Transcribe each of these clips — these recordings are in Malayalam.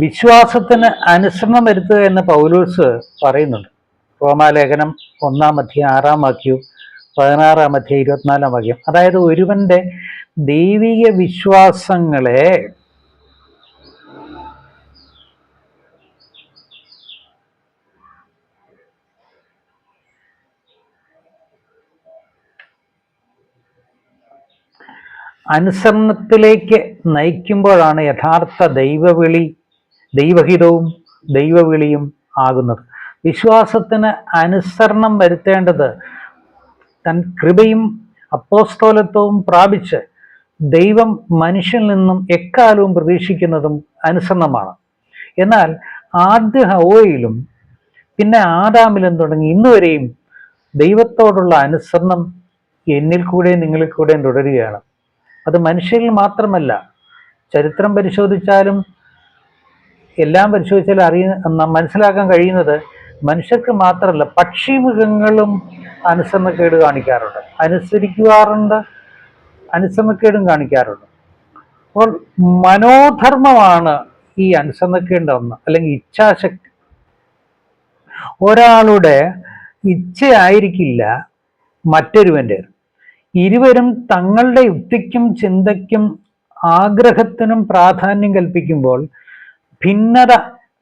വിശ്വാസത്തിന് അനുസരണം വരുത്തുക എന്ന് പൗലോസ് പറയുന്നുണ്ട്. റോമാലേഖനം 1-6 16 24. അതായത് ഒരുവന്റെ ദൈവിക വിശ്വാസങ്ങളെ അനുസരണത്തിലേക്ക് നയിക്കുമ്പോഴാണ് യഥാർത്ഥ ദൈവഹിതവും ദൈവവിളിയും ആകുന്നത്. വിശ്വാസത്തിന് അനുസരണം വരുത്തേണ്ടത് തൻ കൃപയും അപ്പോസ്തലത്വവും പ്രാപിച്ച് ദൈവം മനുഷ്യനിൽ നിന്നും എക്കാലവും പ്രതീക്ഷിക്കുന്നതും അനുസരണമാണ്. എന്നാൽ ആദ്യ ഹവ്വയിലും പിന്നെ ആദാമിലും തുടങ്ങി ഇന്നുവരെയും ദൈവത്തോടുള്ള അനുസരണം എന്നിൽ കൂടെയും നിങ്ങളിൽ കൂടെയും തുടരുകയാണ്. അത് മനുഷ്യരിൽ മാത്രമല്ല, ചരിത്രം പരിശോധിച്ചാലും എല്ലാം പരിശോധിച്ചാലും മനസ്സിലാക്കാൻ കഴിയുന്നത് മനുഷ്യർക്ക് മാത്രമല്ല, പക്ഷിമൃഗങ്ങളും അനുസരണക്കേട് കാണിക്കാറുണ്ട്, അനുസരണക്കേടും കാണിക്കാറുണ്ട്. അപ്പോൾ മനോധർമ്മമാണ് ഈ അനുസരണക്കേണ്ട ഒന്ന്, അല്ലെങ്കിൽ ഇച്ഛാശക്തി. ഒരാളുടെ ഇച്ഛയായിരിക്കില്ല മറ്റൊരുവൻ്റെ. ഇരുവരും തങ്ങളുടെ യുക്തിക്കും ചിന്തയ്ക്കും ആഗ്രഹത്തിനും പ്രാധാന്യം കൽപ്പിക്കുമ്പോൾ ഭിന്നത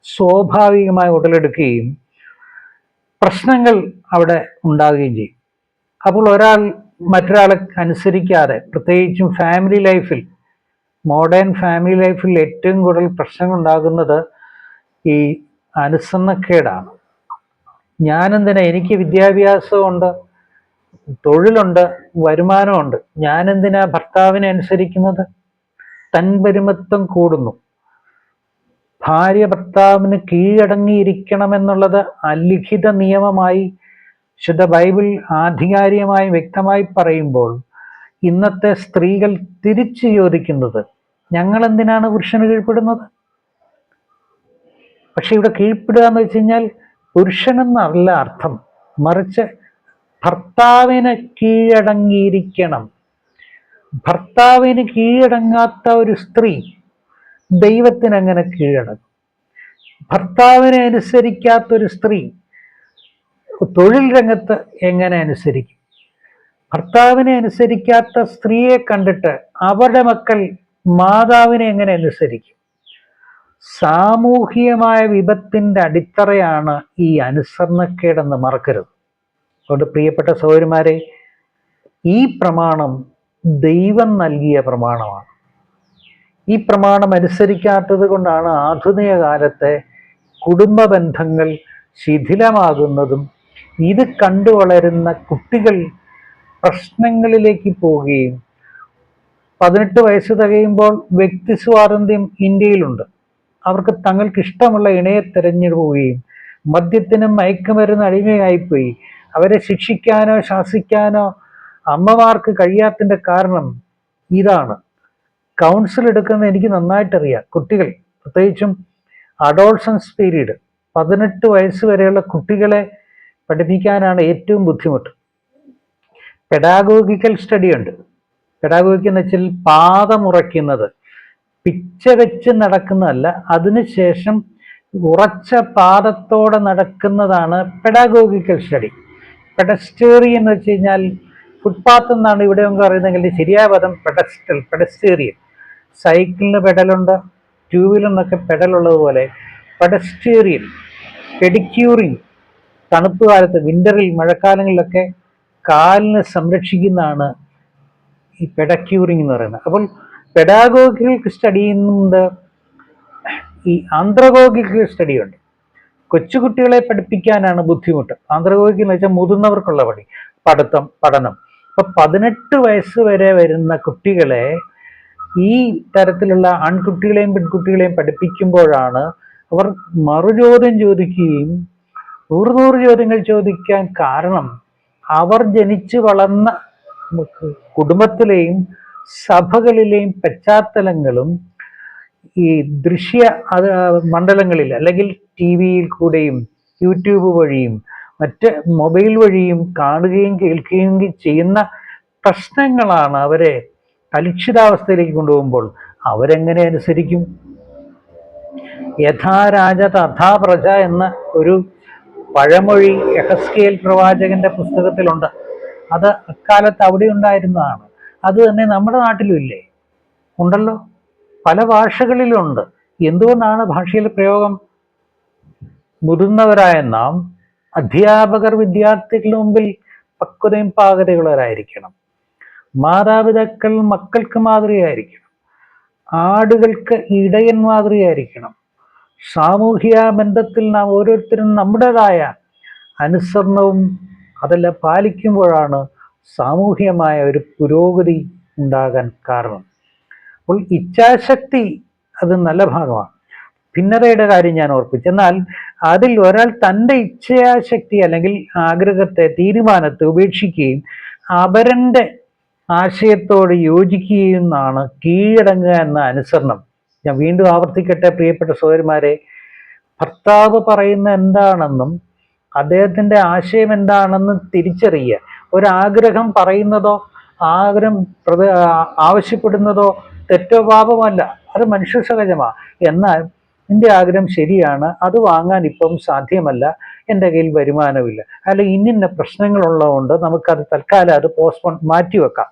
സ്വാഭാവികമായി ഉടലെടുക്കുകയും പ്രശ്നങ്ങൾ അവിടെ ഉണ്ടാവുകയും ചെയ്യും. അപ്പോൾ ഒരാൾ മറ്റൊരാളെ അനുസരിക്കാതെ, പ്രത്യേകിച്ചും മോഡേൺ ഫാമിലി ലൈഫിൽ ഏറ്റവും കൂടുതൽ പ്രശ്നങ്ങൾ ഉണ്ടാകുന്നത് ഈ അനുസരണക്കേടാണ്. ഞാനെന്തിനാ, എനിക്ക് വിദ്യാഭ്യാസമുണ്ട്, തൊഴിലുണ്ട്, വരുമാനമുണ്ട്, ഞാനെന്തിനാ ഭർത്താവിനെ അനുസരിക്കുന്നത്? തൻപരിമത്വം കൂടുന്നു. ഭാര്യ ഭർത്താവിന് കീഴടങ്ങിയിരിക്കണമെന്നുള്ളത് അലിഖിത നിയമമായി ശുദ്ധ ബൈബിൾ ആധികാരികമായി വ്യക്തമായി പറയുമ്പോൾ ഇന്നത്തെ സ്ത്രീകൾ തിരിച്ചു ചോദിക്കുന്നത്, ഞങ്ങൾ എന്തിനാണ് പുരുഷന് കീഴ്പ്പെടുന്നത്? പക്ഷെ ഇവിടെ കീഴ്പ്പെടുക എന്ന് വെച്ച് കഴിഞ്ഞാൽ പുരുഷനെന്നല്ല അർത്ഥം, മറിച്ച് ഭർത്താവിന് കീഴടങ്ങിയിരിക്കണം. ഭർത്താവിന് കീഴടങ്ങാത്ത ഒരു സ്ത്രീ ദൈവത്തിന് എങ്ങനെ കീഴടങ്ങും? ഭർത്താവിനെ അനുസരിക്കാത്തൊരു സ്ത്രീ തൊഴിൽ രംഗത്ത് എങ്ങനെ അനുസരിക്കും? ഭർത്താവിനെ അനുസരിക്കാത്ത സ്ത്രീയെ കണ്ടിട്ട് അവരുടെ മക്കൾ മാതാവിനെ എങ്ങനെ അനുസരിക്കും? സാമൂഹികമായ വിപത്തിൻ്റെ അടിത്തറയാണ് ഈ അനുസരണക്കേടെന്ന് മറക്കരുത്. അതുകൊണ്ട് പ്രിയപ്പെട്ട സഹോദരിമാരെ, ഈ പ്രമാണം ദൈവം നൽകിയ പ്രമാണമാണ്. ഈ പ്രമാണം അനുസരിക്കാത്തത് കൊണ്ടാണ് ആധുനിക കാലത്തെ കുടുംബ ബന്ധങ്ങൾ ശിഥിലമാകുന്നതും ഇത് കണ്ടു വളരുന്ന കുട്ടികൾ പ്രശ്നങ്ങളിലേക്ക് പോവുകയും 18 വയസ്സ് തികയുമ്പോൾ വ്യക്തി സ്വാതന്ത്ര്യം ഇന്ത്യയിലുണ്ട്, അവർക്ക് തങ്ങൾക്ക് ഇഷ്ടമുള്ള ഇണയെ തിരഞ്ഞെടുക്കുകയും മദ്യത്തിനും മയക്കുമരുന്ന് അടിമയായിപ്പോയി അവരെ ശിക്ഷിക്കാനോ ശാസിക്കാനോ അമ്മമാർക്ക് കഴിയാത്തതിൻ്റെ കാരണം ഇതാണ്. കൗൺസിൽ എടുക്കുന്നത് എനിക്ക് നന്നായിട്ടറിയാം. കുട്ടികൾ, പ്രത്യേകിച്ചും അഡോൾസൻസ് പീരീഡ്, 18 വയസ്സ് വരെയുള്ള കുട്ടികളെ പഠിപ്പിക്കാനാണ് ഏറ്റവും ബുദ്ധിമുട്ട്. പെഡാഗോഗിക്കൽ സ്റ്റഡി ഉണ്ട്. പെഡാഗോഗിക് എന്ന് വെച്ചാൽ പാദമുറയ്ക്കുന്നത്, പിച്ച വെച്ച് നടക്കുന്നതല്ല, അതിനുശേഷം ഉറച്ച പാദത്തോടെ നടക്കുന്നതാണ് പെഡാഗോഗിക്കൽ സ്റ്റഡി. പെഡസ്റ്റേറിയൻ എന്ന് വെച്ച് കഴിഞ്ഞാൽ ഫുട്പാത്ത് എന്നാണ് ഇവിടെ നമുക്ക് അറിയുന്നതെങ്കിൽ ശരിയായ പദം പെഡസ്റ്റേറിയൻ. സൈക്കിളിന് പെഡലുണ്ട്, 2 വീലറിനൊക്കെ പെഡലുള്ളതുപോലെ പെഡസ്റ്റേറിയൻ. പെഡിക്യൂറിങ്, തണുപ്പ് കാലത്ത്, വിൻ്ററിൽ, മഴക്കാലങ്ങളിലൊക്കെ കാലിനെ സംരക്ഷിക്കുന്നതാണ് ഈ പെഡക്യൂറിങ് എന്ന് പറയുന്നത്. അപ്പോൾ പെഡാഗോഗിക്കൽ സ്റ്റഡി എന്നുണ്ട്, ഈ ആന്ത്രഗോഗിക്കൽ സ്റ്റഡി ഉണ്ട്. കൊച്ചുകുട്ടികളെ പഠിപ്പിക്കാനാണ് ബുദ്ധിമുട്ട്. ആന്ത്രഗോഗിക് എന്ന് വെച്ചാൽ മുതിർന്നവർക്കുള്ള പഠനം. അപ്പൊ 18 വയസ്സ് വരെ വരുന്ന കുട്ടികളെ ഈ തരത്തിലുള്ള ആൺകുട്ടികളെയും പെൺകുട്ടികളെയും പഠിപ്പിക്കുമ്പോഴാണ് അവർ മറുചോദ്യം ചോദിക്കുകയും 100 ചോദ്യങ്ങൾ ചോദിക്കാൻ കാരണം അവർ ജനിച്ചു വളർന്ന കുടുംബത്തിലെയും സഭകളിലെയും പശ്ചാത്തലങ്ങളും ഈ ദൃശ്യ മണ്ഡലങ്ങളിൽ, അല്ലെങ്കിൽ TV-യിൽ കൂടെയും യൂട്യൂബ് വഴിയും മറ്റ് മൊബൈൽ വഴിയും കാണുകയും കേൾക്കുകയും ചെയ്യുന്ന പ്രശ്നങ്ങളാണ് അവരെ കലുഷിതാവസ്ഥയിലേക്ക് കൊണ്ടുപോകുമ്പോൾ അവരെങ്ങനെ അനുസരിക്കും? യഥാ രാജ തഥാ പ്രജ എന്ന ഒരു പഴമൊഴി യഹസ്കേൽ പ്രവാചകന്റെ പുസ്തകത്തിലുണ്ട്. അത് അക്കാലത്ത് അവിടെ ഉണ്ടായിരുന്നതാണ്. അത് തന്നെ നമ്മുടെ നാട്ടിലും ഇല്ലേ? ഉണ്ടല്ലോ, പല ഭാഷകളിലുണ്ട്. എന്തുകൊണ്ടാണ് ഭാഷയിലെ പ്രയോഗം? മുതിർന്നവരായ നാം, അധ്യാപകർ വിദ്യാർത്ഥികളുടെ മുമ്പിൽ പക്വതയും പാകതയുള്ളവരായിരിക്കണം. മാതാപിതാക്കൾ മക്കൾക്ക് മാതൃകയായിരിക്കണം. ആടുകൾക്ക് ഇടയൻ മാതൃകയായിരിക്കണം. സാമൂഹിക ബന്ധത്തിൽ നാം ഓരോരുത്തരും നമ്മുടേതായ അനുസരണവും അതെല്ലാം പാലിക്കുമ്പോഴാണ് സാമൂഹികമായ ഒരു പുരോഗതി ഉണ്ടാകാൻ കാരണം. അപ്പോൾ ഇച്ഛാശക്തി അത് നല്ല ഭാഗമാണ്. ഭിന്നതയുടെ കാര്യം ഞാൻ ഓർപ്പിച്ചു. എന്നാൽ അതിൽ ഒരാൾ തൻ്റെ ഇച്ഛാശക്തി അല്ലെങ്കിൽ ആഗ്രഹത്തെ, തീരുമാനത്തെ ഉപേക്ഷിക്കുകയും അപരൻ്റെ ആശയത്തോട് യോജിക്കുകയും എന്നാണ് കീഴടങ്ങുക എന്ന അനുസരണം. ഞാൻ വീണ്ടും ആവർത്തിക്കട്ടെ പ്രിയപ്പെട്ട സഹോദരന്മാരെ, ഭർത്താവ് പറയുന്ന എന്താണെന്നും അദ്ദേഹത്തിൻ്റെ ആശയം എന്താണെന്നും തിരിച്ചറിയുക. ഒരാഗ്രഹം പറയുന്നതോ ആഗ്രഹം ആവശ്യപ്പെടുന്നതോ തെറ്റോ പാപമല്ല, അത് മനുഷ്യ സഹജമാണ്. എന്നാൽ എൻ്റെ ആഗ്രഹം ശരിയാണ്, അത് വാങ്ങാൻ ഇപ്പം സാധ്യമല്ല, എൻ്റെ കയ്യിൽ വരുമാനമില്ല, അല്ലെങ്കിൽ ഇന്നിന്ന പ്രശ്നങ്ങളുള്ളതുകൊണ്ട് നമുക്കത് തൽക്കാലം അത് പോസ്റ്റ്പോൺ മാറ്റിവെക്കാം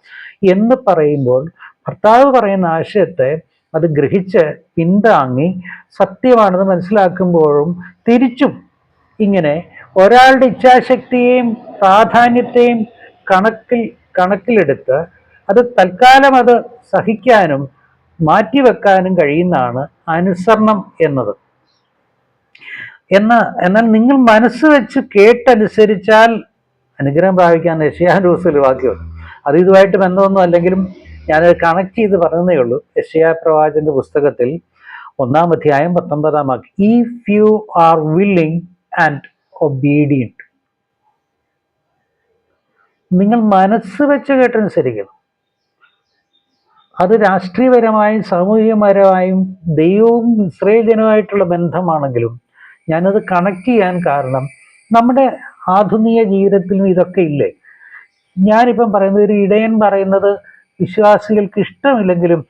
എന്ന് പറയുമ്പോൾ ഭർത്താവ് പറയുന്ന ആശയത്തെ അത് ഗ്രഹിച്ച് പിന്താങ്ങി സത്യമാണെന്ന് മനസ്സിലാക്കുമ്പോഴും തിരിച്ചും ഇങ്ങനെ ഒരാളുടെ ഇച്ഛാശക്തിയെയും പ്രാധാന്യത്തെയും കണക്കിലെടുത്ത് അത് തൽക്കാലം അത് സഹിക്കാനും മാറ്റിവെക്കാനും കഴിയുന്നതാണ് അനുസരണം എന്നത്. എന്നാൽ നിങ്ങൾ മനസ്സ് വെച്ച് കേട്ടനുസരിച്ചാൽ അനുഗ്രഹം പ്രാപിക്കാൻ യെശയ്യാ വാക്യമുണ്ട്. അത് ഇതുമായിട്ട് ബന്ധമൊന്നും അല്ലെങ്കിലും ഞാനത് കണക്ട് ചെയ്ത് പറഞ്ഞതേ ഉള്ളൂ. യെശയ്യാ പ്രവാചകന്റെ പുസ്തകത്തിൽ 1-ാം അധ്യായം 19-ാം വാക്യം, if you are willing and obedient, നിങ്ങൾ മനസ്സ് വെച്ച് കേട്ടനുസരിക്കണം. അത് രാഷ്ട്രീയപരമായും സാമൂഹികപരമായും ദൈവവും ഇസ്രായേൽ ജനവുമായിട്ടുള്ള ബന്ധമാണെങ്കിലും ഞാനത് കണക്ട് ചെയ്യാൻ കാരണം നമ്മുടെ ആധുനിക ജീവിതത്തിലും ഇതൊക്കെ ഇല്ലേ. ഞാനിപ്പം പറയുന്നത്, ഒരു ഇടയൻ പറയുന്നത് വിശ്വാസികൾക്ക് ഇഷ്ടമില്ലെങ്കിലും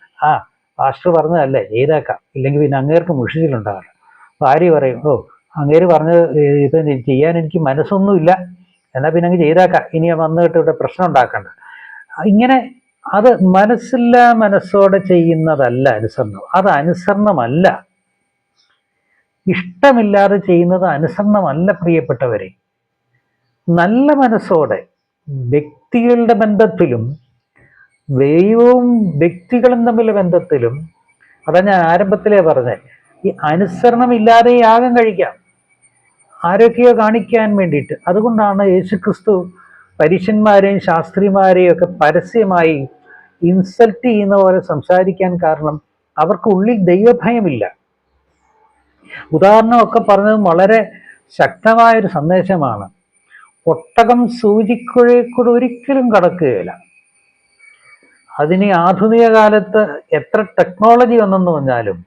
പാസ്റ്റർ പറഞ്ഞതല്ലേ ചെയ്തേക്കാം, ഇല്ലെങ്കിൽ പിന്നെ അങ്ങേർക്ക് മുഷിച്ചിലുണ്ടാകാം. ഭാര്യ പറയും, അങ്ങേര് പറഞ്ഞത് ഇപ്പം ചെയ്യാൻ എനിക്ക് മനസ്സൊന്നുമില്ല, എന്നാൽ പിന്നെ അങ്ങ് ചെയ്തേക്കാം, ഇനി വന്നിട്ട് ഇവിടെ പ്രശ്നം ഉണ്ടാക്കണ്ട. ഇങ്ങനെ അത് മനസ്സോടെ ചെയ്യുന്നതല്ല അനുസരണം. അത് അനുസരണമല്ല. ഇഷ്ടമില്ലാതെ ചെയ്യുന്നത് അനുസരണമല്ല പ്രിയപ്പെട്ടവരെ. നല്ല മനസ്സോടെ വ്യക്തികളുടെ ബന്ധത്തിലും ദൈവവും വ്യക്തികളും തമ്മിലുള്ള ബന്ധത്തിലും, അതാ ഞാൻ ആരംഭത്തിലേ പറഞ്ഞത്, ഈ അനുസരണമില്ലാതെ യാഗം കഴിക്കാം, ആരൊക്കെയോ കാണിക്കാൻ വേണ്ടിയിട്ട്. അതുകൊണ്ടാണ് യേശുക്രിസ്തു പരീശന്മാരെയും ശാസ്ത്രിമാരെയും ഒക്കെ പരസ്യമായി ഇൻസൾട്ട് ചെയ്യുന്ന പോലെ സംസാരിക്കാൻ കാരണം അവർക്ക് ഉള്ളിൽ ദൈവഭയമില്ല. ഉദാഹരണമൊക്കെ പറഞ്ഞത് വളരെ ശക്തമായൊരു സന്ദേശമാണ്. ഒട്ടകം സൂചിക്കുഴയിൽ കൂടെ ഒരിക്കലും കടക്കുകയില്ല. അതിന് ആധുനിക കാലത്ത് എത്ര ടെക്നോളജി വന്നെന്ന് പറഞ്ഞാലും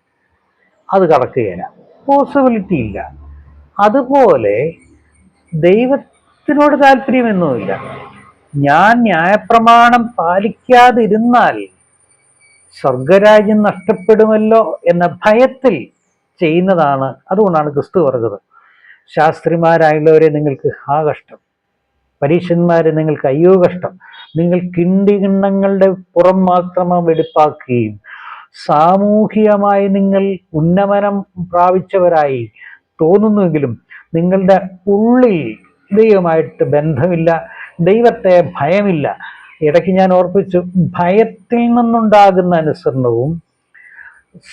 അത് കടക്കുകയില്ല, പോസിബിലിറ്റി ഇല്ല. അതുപോലെ ദൈവത്തിനോട് താല്പര്യമൊന്നുമില്ല. ഞാൻ ന്യായപ്രമാണം പാലിക്കാതിരുന്നാൽ സ്വർഗരാജ്യം നഷ്ടപ്പെടുമല്ലോ എന്ന ഭയത്തിൽ ചെയ്യുന്നതാണ്. അതുകൊണ്ടാണ് ക്രിസ്തു പറഞ്ഞത്, ശാസ്ത്രിമാരായുള്ളവരെ നിങ്ങൾക്ക് കഷ്ടം, പരീശന്മാരെ നിങ്ങൾക്ക് അയ്യോ കഷ്ടം, നിങ്ങൾ കിണ്ടികിണ്ണങ്ങളുടെ പുറം മാത്രം വെടിപ്പാക്കുകയും സാമൂഹികമായി നിങ്ങൾ ഉന്നമനം പ്രാപിച്ചവരായി തോന്നുന്നുവെങ്കിലും നിങ്ങളുടെ ഉള്ളിൽ ദൈവമായിട്ട് ബന്ധമില്ല, ദൈവത്തെ ഭയമില്ല. ഇടയ്ക്ക് ഞാൻ ഓർപ്പിച്ചു, ഭയത്തിൽ നിന്നുണ്ടാകുന്ന അനുസരണവും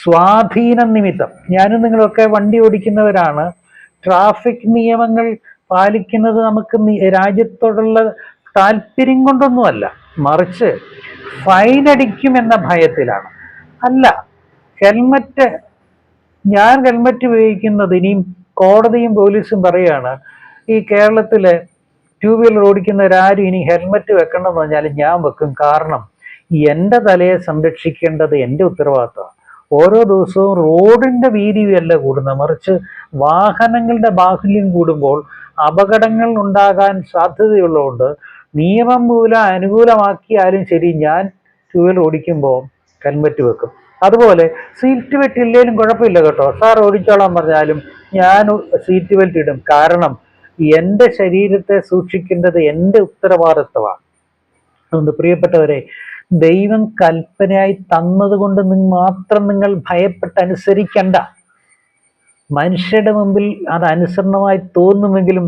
സ്വാധീന നിമിത്തം. ഞാനും നിങ്ങളൊക്കെ വണ്ടി ഓടിക്കുന്നവരാണ്. ട്രാഫിക് നിയമങ്ങൾ പാലിക്കുന്നത് നമുക്ക് രാജ്യത്തോടുള്ള താല്പര്യം കൊണ്ടൊന്നുമല്ല, മറിച്ച് ഫൈൻ അടിക്കുമെന്ന ഭയത്തിലാണ്. അല്ല, ഞാൻ ഹെൽമറ്റ് ഉപയോഗിക്കുന്നത്, ഇനിയും കോടതിയും പോലീസും പറയുകയാണ് ഈ കേരളത്തിലെ 2 വീലർ ഓടിക്കുന്നവരാരും ഇനി ഹെൽമറ്റ് വെക്കണമെന്ന് പറഞ്ഞാൽ ഞാൻ വെക്കും. കാരണം എൻ്റെ തലയെ സംരക്ഷിക്കേണ്ടത് എൻ്റെ ഉത്തരവാദിത്തമാണ്. ഓരോ ദിവസവും റോഡിൻ്റെ വീതിയല്ല കൂടുന്നത്, മറിച്ച് വാഹനങ്ങളുടെ ബാഹുല്യം കൂടുമ്പോൾ അപകടങ്ങൾ ഉണ്ടാകാൻ സാധ്യതയുള്ളതുകൊണ്ട് നിയമം മൂലം അനുകൂലമാക്കിയാലും ശരി, ഞാൻ 2 വീലർ ഓടിക്കുമ്പോൾ ഹെൽമറ്റ് വെക്കും. അതുപോലെ സീറ്റ് ബെൽറ്റ് ഇല്ലേലും കുഴപ്പമില്ല കേട്ടോ, സാർ ഓടിച്ചോളാൻ പറഞ്ഞാലും ഞാൻ സീറ്റ് ബെൽറ്റ് ഇടും. കാരണം എൻ്റെ ശരീരത്തെ സൂക്ഷിക്കേണ്ടത് എൻ്റെ ഉത്തരവാദിത്വമാണ്. അതുകൊണ്ട് പ്രിയപ്പെട്ടവരെ, ദൈവം കൽപ്പനയായി തന്നത് കൊണ്ട് മാത്രം നിങ്ങൾ ഭയപ്പെട്ട് അനുസരിക്കണ്ട. മനുഷ്യരുടെ മുമ്പിൽ അത് അനുസരണമായി തോന്നുമെങ്കിലും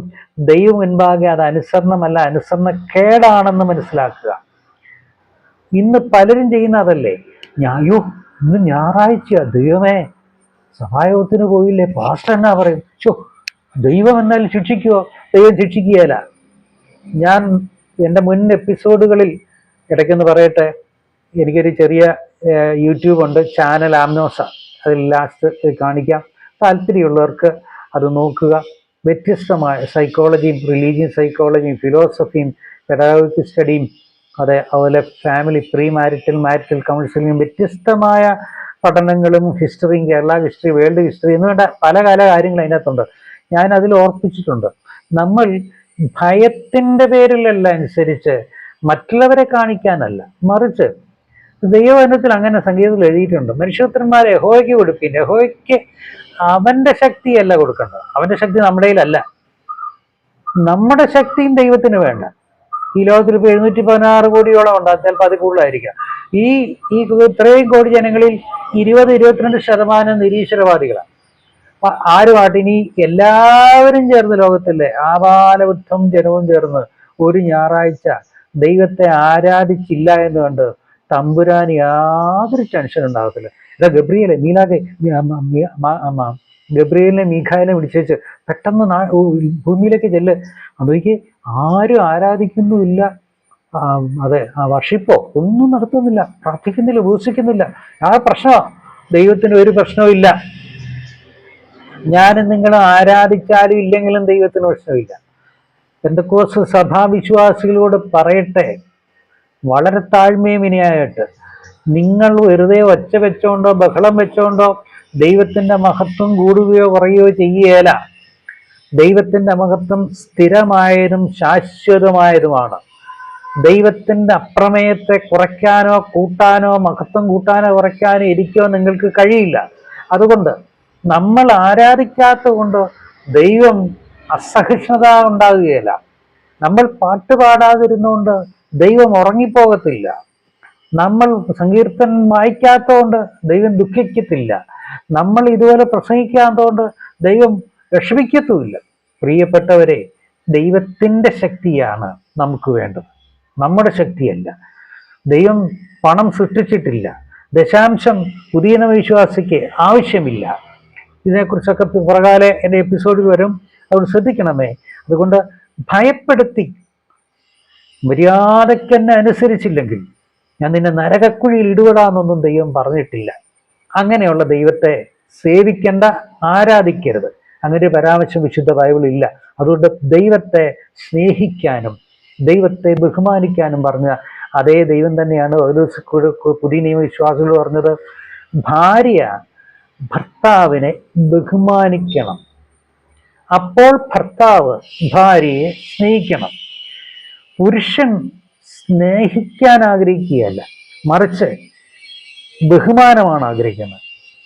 ദൈവം മുൻപാകെ അത് അനുസരണമല്ല, അനുസരണക്കേടാണെന്ന് മനസ്സിലാക്കുക. ഇന്ന് പലരും ചെയ്യുന്ന അതല്ലേ, ഞായോ ഇന്ന് ഞായറാഴ്ചയാ, ദൈവമേ സഹായത്തിന് പോയില്ലേ, പാസ്റ്റർ എന്നാ പറയും, ചോ ദൈവം എന്നാൽ ശിക്ഷിക്കുവോ? ദൈവം ശിക്ഷിക്കുകയല്ല. ഞാൻ എൻ്റെ മുൻ എപ്പിസോഡുകളിൽ ഇടയ്ക്കൊന്ന് പറയട്ടെ, എനിക്കൊരു ചെറിയ യൂട്യൂബ് ഉണ്ട്, ചാനൽ ആംനോസ, അതിൽ ലാസ്റ്റ് കാണിക്കാം. താല്പര്യമുള്ളവർക്ക് അത് നോക്കുക. വ്യത്യസ്തമായ സൈക്കോളജിയും, റിലീജിയൻ സൈക്കോളജിയും, ഫിലോസഫിയും, പെഡഗോഗിക് സ്റ്റഡിയും, അതുപോലെ ഫാമിലി, പ്രീ മാരിറ്റൽ, മാരിറ്റൽ കൗൺസിലിങ്ങും, വ്യത്യസ്തമായ പഠനങ്ങളും, ഹിസ്റ്ററിയും, കേരള ഹിസ്റ്ററി, വേൾഡ് ഹിസ്റ്ററി എന്ന് വേണ്ട പല കാര്യങ്ങൾ അതിനകത്തുണ്ട്. ഞാൻ അതിൽ ഓർപ്പിച്ചിട്ടുണ്ട്, നമ്മൾ ഭയത്തിൻ്റെ പേരിലല്ല അനുസരിച്ച്, മറ്റുള്ളവരെ കാണിക്കാനല്ല, മറിച്ച് ദൈവവചനത്തിൽ അങ്ങനെ സംഗീതത്തിൽ എഴുതിയിട്ടുണ്ട്, മനുഷ്യപുത്രന്മാരെ യഹോവയ്ക്ക് കൊടുപ്പിൻ. യഹോവയ്ക്ക് അവന്റെ ശക്തിയല്ല കൊടുക്കേണ്ടത്, അവന്റെ ശക്തി നമ്മുടെ കയ്യിലല്ല. നമ്മുടെ ശക്തിയും ദൈവത്തിന് വേണ്ട. ഈ ലോകത്തിൽ ഇപ്പോൾ 716 കോടിയോളം ഉണ്ടാകും, ചിലപ്പോൾ അതിൽ കൂടുതലായിരിക്കാം. ഈ ഇത്രയും കോടി ജനങ്ങളിൽ 20-22% നിരീശ്വരവാദികളാണ്. ആരുമായിട്ട് ഇനി എല്ലാവരും ചേർന്ന്, ലോകത്തിലെ ആബാലവൃദ്ധം ജനവും ചേർന്ന് ഒരു ഞായറാഴ്ച ദൈവത്തെ ആരാധിച്ചില്ല എന്ന് കണ്ട് തമ്പുരാന് യാതൊരു ടെൻഷൻ ഉണ്ടാകത്തില്ല. ഇതാ ഗബ്രിയേലെ ഗബ്രിയേലിനെ മീഖായിലെ വിളിച്ചേച്ച് പെട്ടെന്ന് ഭൂമിയിലേക്ക് ചെല്ല്, അതൊക്കെ ആരും ആരാധിക്കുന്നുമില്ല, അതെ വർഷിപ്പോ ഒന്നും നടത്തുന്നില്ല, പ്രാർത്ഥിക്കുന്നില്ല, ഉപസിക്കുന്നില്ല. ആ പ്രശ്നമാണ്. ദൈവത്തിന് ഒരു പ്രശ്നവും ഇല്ല. ഞാനും നിങ്ങൾ ആരാധിച്ചാലും ഇല്ലെങ്കിലും ദൈവത്തിന് പ്രശ്നമില്ല. പെന്തക്കോസ്ത് സഭാവിശ്വാസികളോട് പറയട്ടെ, വളരെ താഴ്മയും വിനയായിട്ട്, നിങ്ങൾ വെറുതെ ഒച്ച വെച്ചോണ്ടോ ബഹളം വെച്ചോണ്ടോ ദൈവത്തിൻ്റെ മഹത്വം കൂടുകയോ കുറയുകയോ ചെയ്യുകയില്ല. ദൈവത്തിൻ്റെ മഹത്വം സ്ഥിരമായതും ശാശ്വതമായതുമാണ്. ദൈവത്തിൻ്റെ അപ്രമേയത്തെ കുറയ്ക്കാനോ കൂട്ടാനോ, മഹത്വം കൂട്ടാനോ കുറയ്ക്കാനോ ഇരിക്കോ നിങ്ങൾക്ക് കഴിയില്ല. അതുകൊണ്ട് നമ്മൾ ആരാധിക്കാത്തത് കൊണ്ട് ദൈവം അസഹിഷ്ണുത ഉണ്ടാകുകയില്ല. നമ്മൾ പാട്ട് പാടാതിരുന്നുകൊണ്ട് ദൈവം ഉറങ്ങിപ്പോകത്തില്ല. നമ്മൾ സങ്കീർത്തനം വായിക്കാത്തതുകൊണ്ട് ദൈവം ദുഃഖിക്കത്തില്ല. നമ്മൾ ഇതുപോലെ പ്രസംഗിക്കാത്തതുകൊണ്ട് ദൈവം വിഷമിക്കത്തുമില്ല. പ്രിയപ്പെട്ടവരെ, ദൈവത്തിൻ്റെ ശക്തിയാണ് നമുക്ക് വേണ്ടത്, നമ്മുടെ ശക്തിയല്ല. ദൈവം പണം സൃഷ്ടിച്ചിട്ടില്ല, ദശാംശം പുതിയ വിശ്വാസിക്ക് ആവശ്യമില്ല. ഇതിനെക്കുറിച്ചൊക്കെ പുറകാലെ എൻ്റെ എപ്പിസോഡിൽ വരും, അവിടെ ശ്രദ്ധിക്കണമേ. അതുകൊണ്ട് ഭയപ്പെടുത്തി മര്യാദയ്ക്ക് തന്നെ അനുസരിച്ചില്ലെങ്കിൽ ഞാൻ നിന്നെ നരകക്കുഴിയിൽ ഇടുവിടാന്നൊന്നും ദൈവം പറഞ്ഞിട്ടില്ല. അങ്ങനെയുള്ള ദൈവത്തെ സേവിക്കേണ്ട, ആരാധിക്കരുത്, അങ്ങനെ ഒരു പരാമർശം വിശുദ്ധ ബൈബിളില്ല. അതുകൊണ്ട് ദൈവത്തെ സ്നേഹിക്കാനും ദൈവത്തെ ബഹുമാനിക്കാനും പറഞ്ഞ അതേ ദൈവം തന്നെയാണ് പുതിയ നിയമവിശ്വാസികൾ പറഞ്ഞത്, ഭാര്യ ഭർത്താവിനെ ബഹുമാനിക്കണം, അപ്പോൾ ഭർത്താവ് ഭാര്യയെ സ്നേഹിക്കണം. പുരുഷൻ സ്നേഹിക്കാൻ ആഗ്രഹിക്കുകയല്ല, മറിച്ച് ബഹുമാനമാണ് ആഗ്രഹിക്കുന്നത്.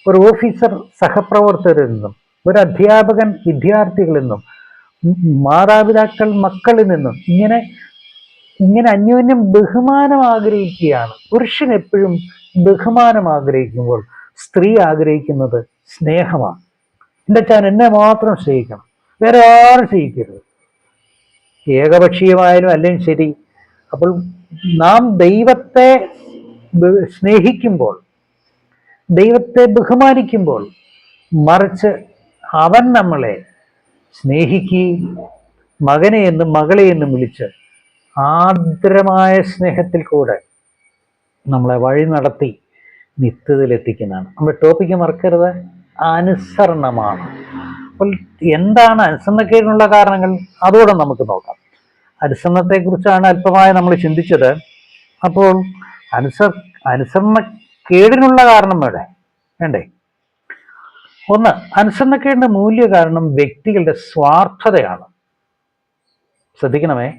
ഒരു ഓഫീസർ സഹപ്രവർത്തകരിൽ നിന്നും, ഒരു അധ്യാപകൻ വിദ്യാർത്ഥികളിൽ നിന്നും, മാതാപിതാക്കൾ മക്കളിൽ നിന്നും ഇങ്ങനെ അന്യോന്യം ബഹുമാനം ആഗ്രഹിക്കുകയാണ്. പുരുഷൻ എപ്പോഴും ബഹുമാനം ആഗ്രഹിക്കുമ്പോൾ സ്ത്രീ ആഗ്രഹിക്കുന്നത് സ്നേഹമാണ്. എൻ്റെ അച്ഛൻ എന്നെ മാത്രം സ്നേഹിക്കണം, വേറെ ആരും സ്നേഹിക്കരുത്. ഏകപക്ഷീയമായാലും അല്ലെങ്കിൽ ശരി. അപ്പോൾ നാം ദൈവത്തെ സ്നേഹിക്കുമ്പോൾ, ദൈവത്തെ ബഹുമാനിക്കുമ്പോൾ, മറിച്ച് അവൻ നമ്മളെ സ്നേഹിക്കുകയും മകനെ എന്നും മകളെ എന്നും വിളിച്ച് ആർദ്രമായ സ്നേഹത്തിൽ കൂടെ നമ്മളെ വഴി നടത്തി നിത്യതയിലെത്തിക്കുന്നതാണ്. നമ്മുടെ ടോപ്പിക്ക് മറക്കരുത്, അനുസരണമാണ്. അപ്പോൾ എന്താണ് അനുസരണക്കേടിനുള്ള കാരണങ്ങൾ, അതുകൂടെ നമുക്ക് നോക്കാം. അനുസരണത്തെക്കുറിച്ചാണ് അല്പമായി നമ്മൾ ചിന്തിച്ചത്. അപ്പോൾ അനുസരണക്കേടിനുള്ള കാരണം വേണ്ടേ? ഒന്ന്, അനുസരണക്കേടിന്റെ മൂല്യ കാരണം വ്യക്തികളുടെ സ്വാർത്ഥതയാണ്. ശ്രദ്ധിക്കണമേ,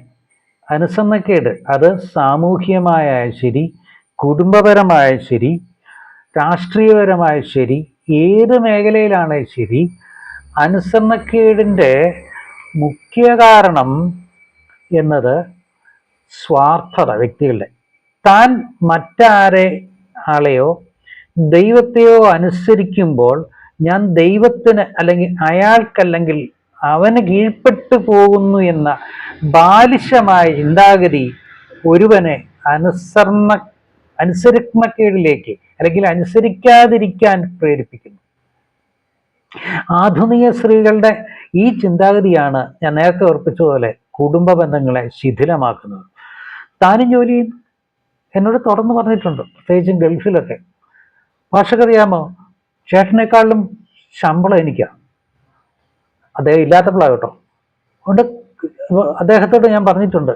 അനുസരണക്കേട് അത് സാമൂഹ്യമായ ശരി, കുടുംബപരമായ ശരി, രാഷ്ട്രീയപരമായ ശരി, ഏത് മേഖലയിലാണ് ശരി, അനുസരണക്കേടിൻ്റെ മുഖ്യ കാരണം എന്നത് സ്വാർത്ഥത വ്യക്തികളുടെ. താൻ ആളെയോ ദൈവത്തെയോ അനുസരിക്കുമ്പോൾ ഞാൻ ദൈവത്തിന് അല്ലെങ്കിൽ അയാൾക്കല്ലെങ്കിൽ അവന് കീഴ്പ്പെട്ടു പോകുന്നു എന്ന ബാലിശമായ ചിന്താഗതി ഒരുവനെ അനുസരണക്കേടിലേക്ക് അല്ലെങ്കിൽ അനുസരിക്കാതിരിക്കാൻ പ്രേരിപ്പിക്കുന്നു. ആധുനിക സ്ത്രീകളുടെ ഈ ചിന്താഗതിയാണ് ഞാൻ നേരത്തെ ഓർപ്പിച്ചതുപോലെ കുടുംബ ബന്ധങ്ങളെ ശിഥിലമാക്കുന്നത്. താനും ജോലിയും എന്നോട് തുറന്നു പറഞ്ഞിട്ടുണ്ട്, പ്രത്യേകിച്ചും ഗൾഫിലൊക്കെ. ഭാഷക്കറിയാമോ, ചേട്ടനേക്കാളും ശമ്പളം എനിക്കാണ്. അദ്ദേഹം ഇല്ലാത്തപ്പോഴാണ് കേട്ടോ. അതുകൊണ്ട് അദ്ദേഹത്തോട് ഞാൻ പറഞ്ഞിട്ടുണ്ട്,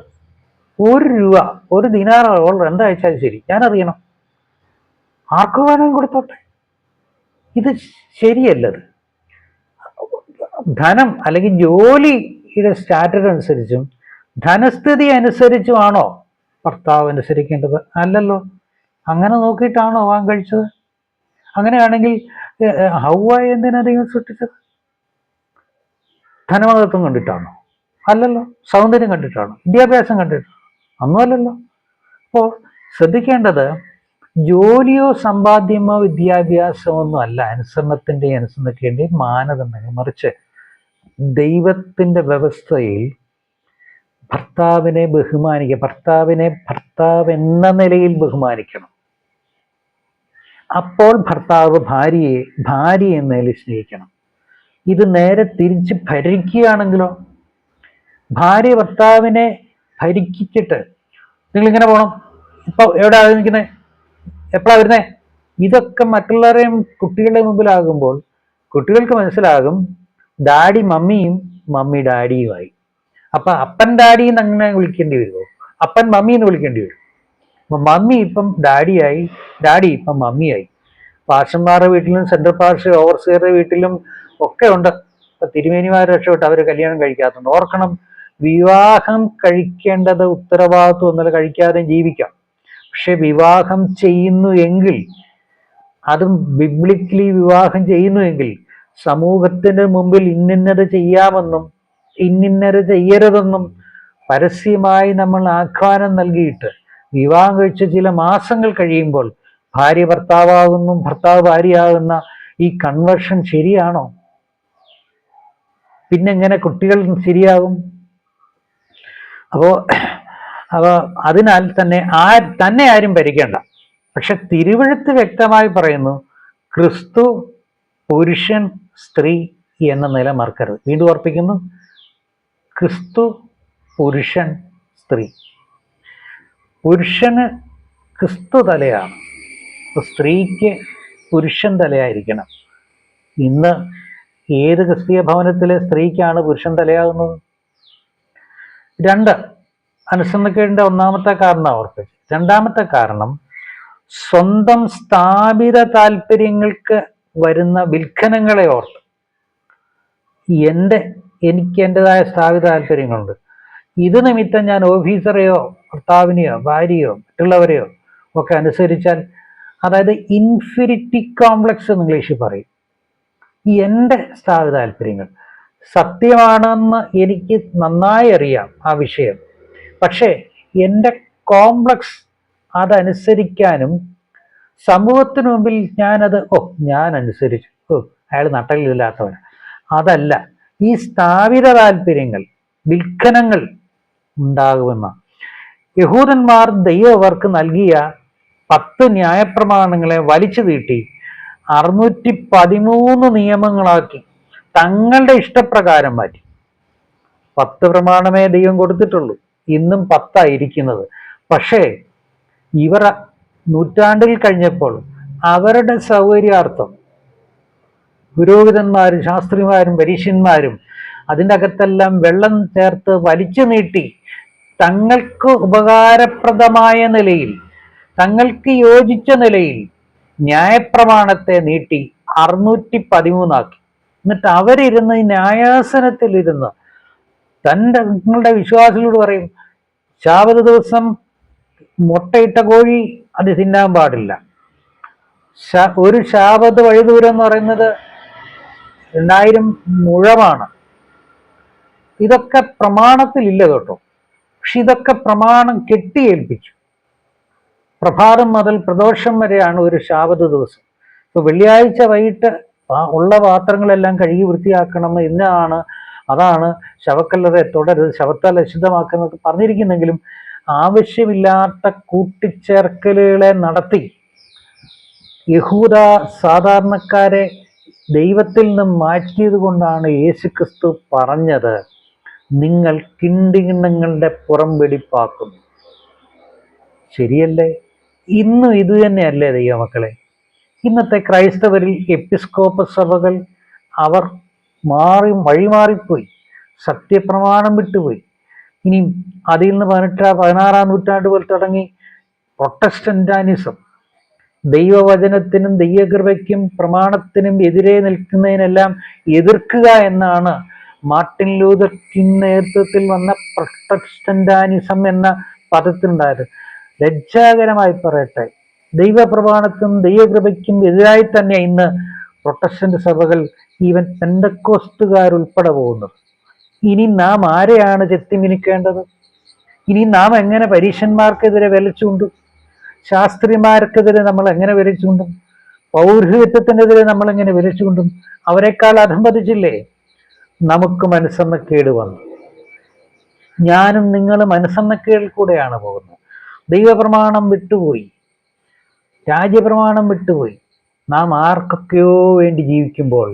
1 രൂപ 1 ദിനാർ രണ്ടാഴ്ച ശരി, ഞാനറിയണം, ആർക്കു വേണമെങ്കിൽ കൊടുത്തോട്ടെ. ഇത് ശരിയല്ലത്. ധനം അല്ലെങ്കിൽ ജോലിയുടെ സ്റ്റാറ്റസ് അനുസരിച്ചും ധനസ്ഥിതി അനുസരിച്ചുമാണോ ഭർത്താവ് അനുസരിക്കേണ്ടത്? അല്ലല്ലോ. അങ്ങനെ നോക്കിയിട്ടാണോ വിവാഹം കഴിച്ചത്? അങ്ങനെയാണെങ്കിൽ ഹൗവയെ എന്തിനാ ദൈവം സൃഷ്ടിച്ചത്? ധനമഹത്വം കണ്ടിട്ടാണോ? അല്ലല്ലോ. സൗന്ദര്യം കണ്ടിട്ടാണോ? വിദ്യാഭ്യാസം കണ്ടിട്ടാണോ? ഒന്നുമല്ലല്ലോ. അപ്പോൾ ശ്രദ്ധിക്കേണ്ടത് ജോലിയോ സമ്പാദ്യമോ വിദ്യാഭ്യാസമോ ഒന്നും അല്ല അനുസരണക്കേന്റെയും മാനദണ്ഡങ്ങൾ. മറിച്ച് ദൈവത്തിൻ്റെ വ്യവസ്ഥയിൽ ഭർത്താവിനെ ബഹുമാനിക്കുക, ഭർത്താവ് എന്ന നിലയിൽ ബഹുമാനിക്കണം. അപ്പോൾ ഭർത്താവ് ഭാര്യ എന്ന നിലയിൽ സ്നേഹിക്കണം. ഇത് നേരെ തിരിച്ച് ഭരിക്കുകയാണെങ്കിലോ, ഭാര്യ ഭർത്താവിനെ ഭരിച്ചിട്ട് നിങ്ങളിങ്ങനെ പോകണം, ഇപ്പൊ എവിടെയാ നിൽക്കുന്നത്, എപ്പോഴാ വരുന്നേ, ഇതൊക്കെ മറ്റുള്ളവരെയും കുട്ടികളുടെ മുമ്പിലാകുമ്പോൾ കുട്ടികൾക്ക് മനസ്സിലാകും ഡാഡി മമ്മിയും മമ്മി ഡാഡിയുമായി. അപ്പൊ അപ്പൻ ഡാഡി എന്ന് അങ്ങനെ വിളിക്കേണ്ടി വരുമോ? അപ്പൻ മമ്മി എന്ന് വിളിക്കേണ്ടി വരും. അപ്പൊ മമ്മി ഇപ്പം ഡാഡിയായി, ഡാഡി ഇപ്പം മമ്മിയായി. പാഷന്മാരുടെ വീട്ടിലും സെൻട്രൽ പാർഷ ഓവർസിയറുടെ വീട്ടിലും ഒക്കെ ഉണ്ട്. ഇപ്പൊ തിരുമേനിമാർ രക്ഷപ്പെട്ട് അവർ കല്യാണം കഴിക്കാത്തുണ്ട്. ഓർക്കണം, വിവാഹം കഴിക്കേണ്ടത് ഉത്തരവാദിത്വം ഒന്നല്ല, കഴിക്കാതെ ജീവിക്കാം. പക്ഷെ വിവാഹം ചെയ്യുന്നു എങ്കിൽ, അതും ബിബ്ലിക്കലി വിവാഹം ചെയ്യുന്നുവെങ്കിൽ സമൂഹത്തിന് മുമ്പിൽ ഇന്നത് ചെയ്യാമെന്നും ഇന്നത് ചെയ്യരുതെന്നും പരസ്യമായി നമ്മൾ ആഹ്വാനം നൽകിയിട്ട് വിവാഹം കഴിച്ച ചില മാസങ്ങൾ കഴിയുമ്പോൾ ഭാര്യ ഭർത്താവാകുന്നു, ഭർത്താവ് ഭാര്യയാകുന്ന ഈ കൺവേർഷൻ ശരിയാണോ? പിന്നെങ്ങനെ കുട്ടികൾ ശരിയാകും? അപ്പോൾ അതിനാൽ തന്നെ ആരും ഭരിക്കേണ്ട. പക്ഷെ തിരുവെഴുത്ത് വ്യക്തമായി പറയുന്നു, ക്രിസ്തു പുരുഷൻ സ്ത്രീ എന്ന നില മറക്കരുത്. വീണ്ടും ഓർപ്പിക്കുന്നു, ക്രിസ്തു പുരുഷൻ സ്ത്രീ. പുരുഷന് ക്രിസ്തു തലയാണ്, സ്ത്രീക്ക് പുരുഷൻ തലയായിരിക്കണം. ഇന്ന് ഏത് ക്രിസ്തീയ ഭവനത്തിലെ സ്ത്രീക്കാണ് പുരുഷൻ തലയാകുന്നത്? 2, അനുസരണക്കേടിൻ്റെ ഒന്നാമത്തെ കാരണം ഓർപ്പിച്ചു. രണ്ടാമത്തെ കാരണം സ്വന്തം സ്ഥാപിത താല്പര്യങ്ങൾക്ക് വരുന്ന വിൽഖനങ്ങളെ ഓർത്ത്. എനിക്ക് എൻ്റെതായ സ്ഥാപിത താല്പര്യങ്ങളുണ്ട്. ഇത് നിമിത്തം ഞാൻ ഓഫീസറെയോ ഭർത്താവിനെയോ ഭാര്യയോ മറ്റുള്ളവരെയോ ഒക്കെ അനുസരിച്ചാൽ, അതായത് ഇൻഫിനിറ്റി കോംപ്ലക്സ് എന്ന് ഇംഗ്ലീഷിൽ പറയും. എൻ്റെ സ്ഥാപിത താല്പര്യങ്ങൾ സത്യമാണെന്ന് എനിക്ക് നന്നായി അറിയാം ആ വിഷയം. പക്ഷേ എൻ്റെ കോംപ്ലക്സ് അതനുസരിക്കാനും സമൂഹത്തിന് മുമ്പിൽ ഞാൻ അനുസരിച്ചു, അയാൾ നട്ടലില്ലാത്തവന്, അതല്ല. ഈ സ്ഥാപിത താല്പര്യങ്ങൾ വിൽഖനങ്ങൾ ഉണ്ടാകുമെന്ന യഹൂദന്മാർ ദൈവം അവർക്ക് നൽകിയ 10 ന്യായപ്രമാണങ്ങളെ വലിച്ചു നീട്ടി 613 നിയമങ്ങളാക്കി തങ്ങളുടെ ഇഷ്ടപ്രകാരം മാറ്റി. 10 പ്രമാണമേ ദൈവം കൊടുത്തിട്ടുള്ളൂ, ഇന്നും 10 പക്ഷേ ഇവർ നൂറ്റാണ്ടിൽ കഴിഞ്ഞപ്പോൾ അവരുടെ സൗകര്യാർത്ഥം പുരോഹിതന്മാരും ശാസ്ത്രിമാരും പരീക്ഷന്മാരും അതിൻ്റെ അകത്തെല്ലാം വെള്ളം ചേർത്ത് വലിച്ചു നീട്ടി തങ്ങൾക്ക് ഉപകാരപ്രദമായ നിലയിൽ, തങ്ങൾക്ക് യോജിച്ച നിലയിൽ ന്യായപ്രമാണത്തെ നീട്ടി 613 ആക്കി. എന്നിട്ട് അവരിരുന്ന് ന്യായാസനത്തിലിരുന്ന് തങ്ങളുടെ വിശ്വാസികളോട് പറയും, ശാബത ദിവസം മുട്ടയിട്ട കോഴി അത് തിന്നാൻ പാടില്ല, ഒരു ശാബത്ത് വഴി ദൂരം എന്ന് പറയുന്നത് 2000 മുഴമാണ്. ഇതൊക്കെ പ്രമാണത്തിലില്ല കേട്ടോ. പക്ഷെ ഇതൊക്കെ പ്രമാണം കെട്ടിയേൽപ്പിച്ചു. പ്രഭാതം മുതൽ പ്രദോഷം വരെയാണ് ഒരു ശാബത്ത് ദിവസം. ഇപ്പൊ വെള്ളിയാഴ്ച വൈകിട്ട് ഉള്ള പാത്രങ്ങളെല്ലാം കഴുകി വൃത്തിയാക്കണം എന്നാണ്, അതാണ് ശവക്കല്ലറെ തുടരുത്, ശവത്താൽ അശുദ്ധമാക്കുന്നത് പറഞ്ഞിരിക്കുന്നെങ്കിലും ആവശ്യമില്ലാത്ത കൂട്ടിച്ചേർക്കലുകളെ നടത്തി യഹൂദ സാധാരണക്കാരെ ദൈവത്തിൽ നിന്നും മാറ്റിയത് കൊണ്ടാണ് യേശുക്രിസ്തു പറഞ്ഞത്, നിങ്ങൾ കിണ്ടികിണ്ണങ്ങളുടെ പുറം വെടിപ്പാക്കുന്നു. ശരിയല്ലേ? ഇന്നും ഇത് തന്നെയല്ലേ ദൈവമക്കളെ? ഇന്നത്തെ ക്രൈസ്തവരിൽ എപ്പിസ്കോപ്പസ് സഭകൾ അവർ വഴിമാറിപ്പോയി, സത്യപ്രമാണം വിട്ടുപോയി. ഇനി അതിൽ നിന്ന് 16-ാം നൂറ്റാണ്ട് പോലെ തുടങ്ങി പ്രൊട്ടസ്റ്റന്റാനിസം, ദൈവവചനത്തിനും ദൈവകൃപയ്ക്കും പ്രമാണത്തിനും എതിരെ നിൽക്കുന്നതിനെല്ലാം എതിർക്കുക എന്നാണ് മാർട്ടിൻ ലൂതർ കിങ് നേതൃത്വത്തിൽ വന്ന പ്രൊട്ടസ്റ്റന്റാനിസം എന്ന പദത്തിലുണ്ടായത്. ലജ്ജാകരമായി പറയട്ടെ, ദൈവപ്രമാണത്തിനും ദൈവകൃപയ്ക്കും എതിരായി തന്നെ ഇന്ന് പ്രൊട്ടസ്റ്റന്റ് സഭകൾ, ഈവൻ പെന്തക്കോസ്തുകാരുൾപ്പെടെ പോകുന്നത്. ഇനി നാം ആരെയാണ് ചെത്തിമിനിക്കേണ്ടത്? ഇനി നാം എങ്ങനെ പരീശന്മാർക്കെതിരെ വിലച്ചുണ്ടും? ശാസ്ത്രിമാർക്കെതിരെ നമ്മൾ എങ്ങനെ വിലച്ചുണ്ടും? പൗരോഹിത്യത്തിനെതിരെ നമ്മൾ എങ്ങനെ വിലച്ചുകൊണ്ടും? അവരെക്കാൾ അധംപതിച്ചില്ലേ? നമുക്ക് മനസ്സെന്നക്കേട് വന്നു. ഞാനും നിങ്ങളും മനസ്സെന്നക്കേടിൽ കൂടെയാണ് പോകുന്നത്. ദൈവപ്രമാണം വിട്ടുപോയി, രാജ്യപ്രമാണം വിട്ടുപോയി. നാം ആർക്കൊക്കെയോ വേണ്ടി ജീവിക്കുമ്പോൾ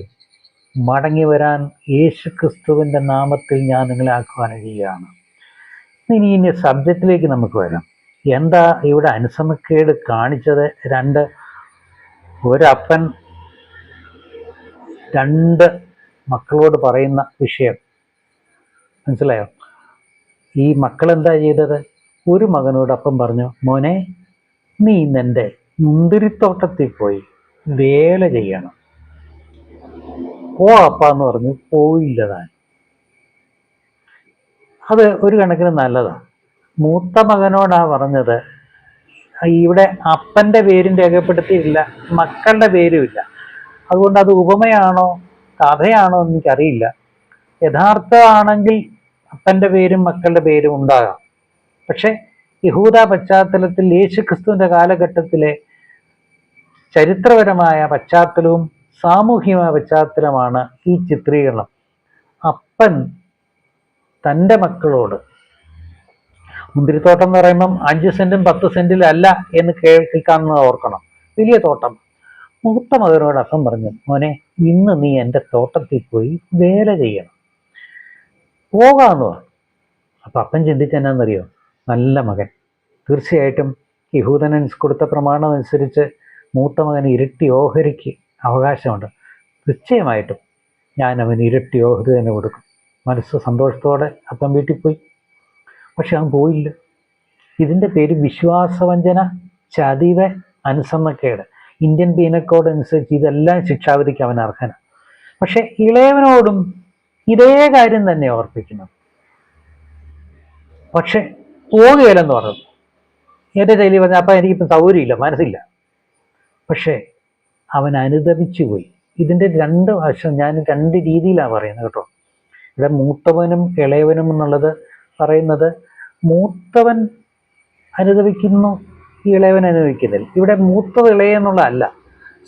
മടങ്ങി വരാൻ യേശുക്രിസ്തുവിൻ്റെ നാമത്തിൽ ഞാൻ നിങ്ങളെ ആഹ്വാനം ചെയ്യുകയാണ്. ഇനി സബ്ജക്റ്റിലേക്ക് നമുക്ക് വരാം. എന്താ ഇവിടെ അനുസരണക്കേട് കാണിച്ചത്? ഒരപ്പൻ 2 മക്കളോട് പറയുന്ന വിഷയം മനസ്സിലായോ? ഈ മക്കൾ എന്താ ചെയ്തത്? ഒരു മകനോട് അപ്പം പറഞ്ഞു, മോനെ നീ ഇന്നെൻ്റെ മുന്തിരിത്തോട്ടത്തിൽ പോയി വേല ചെയ്യണം. അപ്പാന്ന് പറഞ്ഞു. പോയില്ല താൻ. അത് ഒരു കണക്കിന് നല്ലതാണ്. മൂത്ത മകനോടാ പറഞ്ഞത്. ഇവിടെ അപ്പൻ്റെ പേരും രേഖപ്പെടുത്തിയിട്ടില്ല, മക്കളുടെ പേരുമില്ല. അതുകൊണ്ട് അത് ഉപമയാണോ കഥയാണോ എന്ന് എനിക്കറിയില്ല. യഥാർത്ഥമാണെങ്കിൽ അപ്പൻ്റെ പേരും മക്കളുടെ പേരും ഉണ്ടാകാം. പക്ഷെ യഹൂദ പശ്ചാത്തലത്തിൽ യേശുക്രിസ്തുവിൻ്റെ കാലഘട്ടത്തിലെ ചരിത്രപരമായ പശ്ചാത്തലവും സാമൂഹികമായ പശ്ചാത്തലമാണ് ഈ ചിത്രീകരണം. അപ്പൻ തൻ്റെ മക്കളോട്, മുന്തിരിത്തോട്ടം എന്ന് പറയുമ്പം 5 സെന്റും 10 സെന്റിലല്ല എന്ന് കേൾക്കാമെന്ന് ഓർക്കണം, വലിയ തോട്ടം. മൂത്ത മകനോട് അപ്പം പറഞ്ഞു, മോനെ ഇന്ന് നീ എൻ്റെ തോട്ടത്തിൽ പോയി വേല ചെയ്യണം, പോകാമെന്ന് പറഞ്ഞു. അപ്പം അപ്പൻ ചിന്തിച്ചെന്നാന്നറിയോ? നല്ല മകൻ, തീർച്ചയായിട്ടും യഹൂദനൻസ് കൊടുത്ത പ്രമാണം അനുസരിച്ച് മൂത്ത മകന് ഇരട്ടി ഓഹരിക്ക് അവകാശമുണ്ട്. നിശ്ചയമായിട്ടും ഞാൻ അവന് ഇരട്ടി ഓഹരി തന്നെ കൊടുക്കും. മനസ്സ് സന്തോഷത്തോടെ അപ്പം വീട്ടിൽ പോയി. പക്ഷെ അവൻ പോയില്ല. ഇതിൻ്റെ പേര് വിശ്വാസവഞ്ചന, ചതിവ്, അനുസരണക്കേട്. ഇന്ത്യൻ പീനൽ കോഡ് അനുസരിച്ച് ഇതെല്ലാം ശിക്ഷാവിധിക്ക് അവൻ അർഹനാണ്. പക്ഷെ ഇളയവനോടും ഇതേ കാര്യം തന്നെ ഓർപ്പിക്കുന്നു. പക്ഷെ പോകുകയില്ലെന്ന് പറഞ്ഞു. എൻ്റെ ശൈലി പറഞ്ഞ അപ്പം എനിക്കിപ്പം സൗകര്യമില്ല, മനസ്സില്ല. പക്ഷേ അവൻ അനുദപിച്ചു പോയി. ഇതിൻ്റെ 2 വശം ഞാൻ 2 രീതിയിലാണ് പറയുന്നത് കേട്ടോ. ഇവിടെ മൂത്തവനും ഇളയവനും എന്നുള്ളത് പറയുന്നത്, മൂത്തവൻ അനുദപിക്കുന്നു, ഇളയവൻ അനുഭവിക്കുന്നില്ല. ഇവിടെ മൂത്തത് ഇളയെന്നുള്ളതല്ല,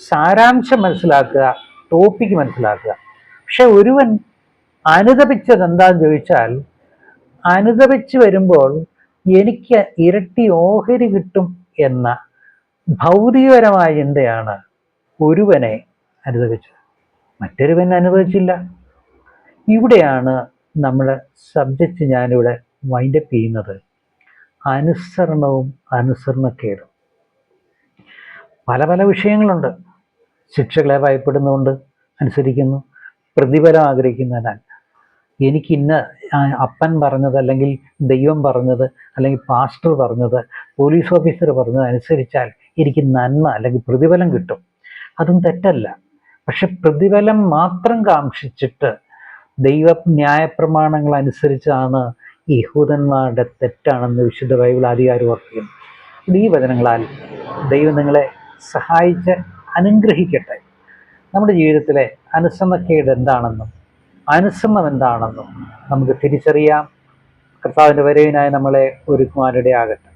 സാരാംശം മനസ്സിലാക്കുക, ടോപ്പിക്ക് മനസ്സിലാക്കുക. പക്ഷെ ഒരുവൻ അനുദപിച്ചത് എന്താന്ന് ചോദിച്ചാൽ, അനുദപിച്ച് വരുമ്പോൾ എനിക്ക് ഇരട്ടി ഓഹരി കിട്ടും എന്ന ഭൗതികപരമായ ചിന്തയാണ് ഒരുവനെ അനുദപിച്ചത്. മറ്റൊരുവൻ അനുഭവിച്ചില്ല. ഇവിടെയാണ് നമ്മുടെ സബ്ജക്റ്റ് ഞാനിവിടെ വൈൻഡപ്പ് ചെയ്യുന്നത്. അനുസരണവും അനുസരണക്കേടും. പല പല വിഷയങ്ങളുണ്ട്. ശിക്ഷകളെ ഭയപ്പെടുന്നുകൊണ്ട് അനുസരിക്കുന്നു, പ്രതിഫലം ആഗ്രഹിക്കുന്നതിനാൽ. എനിക്കിന്ന് അപ്പൻ പറഞ്ഞത്, അല്ലെങ്കിൽ ദൈവം പറഞ്ഞത്, അല്ലെങ്കിൽ പാസ്റ്റർ പറഞ്ഞത്, പോലീസ് ഓഫീസർ പറഞ്ഞത് അനുസരിച്ചാൽ എനിക്ക് നന്മ അല്ലെങ്കിൽ പ്രതിഫലം കിട്ടും. അതും തെറ്റല്ല. പക്ഷെ പ്രതിഫലം മാത്രം കാക്ഷിച്ചിട്ട് ദൈവ ന്യായപ്രമാണങ്ങൾ അനുസരിച്ചാണ് യഹൂദന്മാരുടെ തെറ്റാണെന്ന് വിശുദ്ധ ബൈബിൾ അധികാരം ഓർപ്പിക്കുന്നു. ഈ വചനങ്ങളാൽ ദൈവം നിങ്ങളെ സഹായിച്ച് അനുഗ്രഹിക്കട്ടെ. നമ്മുടെ ജീവിതത്തിലെ അനുസരണക്കേട് എന്താണെന്നും അനുസരണം എന്താണെന്നും നമുക്ക് തിരിച്ചറിയാം. കർത്താവിൻ്റെ വരവിനായി നമ്മളെ ഒരുക്കുവാനിടയാകട്ടെ.